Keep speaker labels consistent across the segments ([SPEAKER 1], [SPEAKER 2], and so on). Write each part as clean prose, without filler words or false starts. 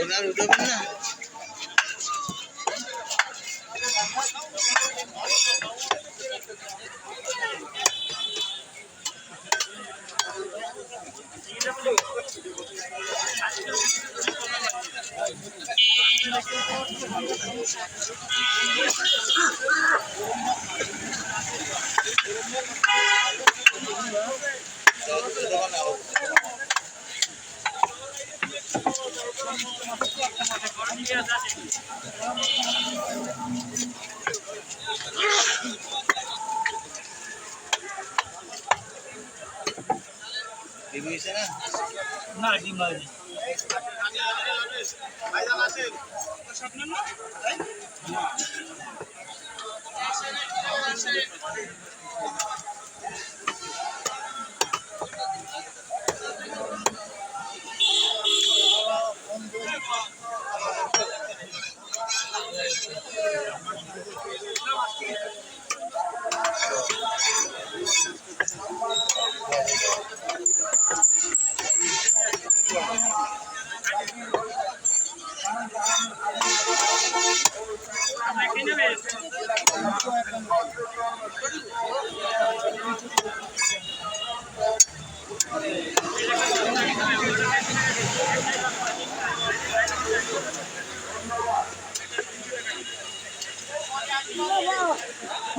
[SPEAKER 1] ওনার উঠবেন না ডিম হয়েছে না
[SPEAKER 2] না ডিম হয়নি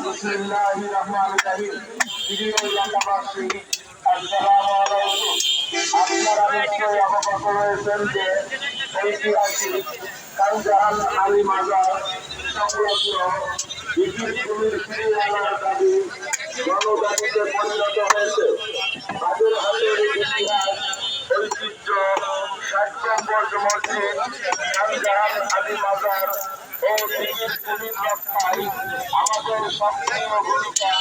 [SPEAKER 3] বিসমিল্লাহিররহমানিররহিম। প্রিয় এলাকাবাসী, আসসালামু আলাইকুম। আপনারা নিশ্চয়ই অবগত রয়েছেন যে ঐতিহাসিক খানজাহান আলী মাজার সংলগ্ন বিজির কুমির ফিরিয়ে আনার দাবি গণদাবিতে পরিণত হয়েছে। তাদের হাতের ইতিহাস, ঐতিহ্য, ৬০ নম্বর মসজিদ খানজাহান আলী মাজার ও বিজির কুমির রক্ষায় আমাদের সক্রিয় ভূমিকা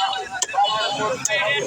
[SPEAKER 3] পালন করতে হবে।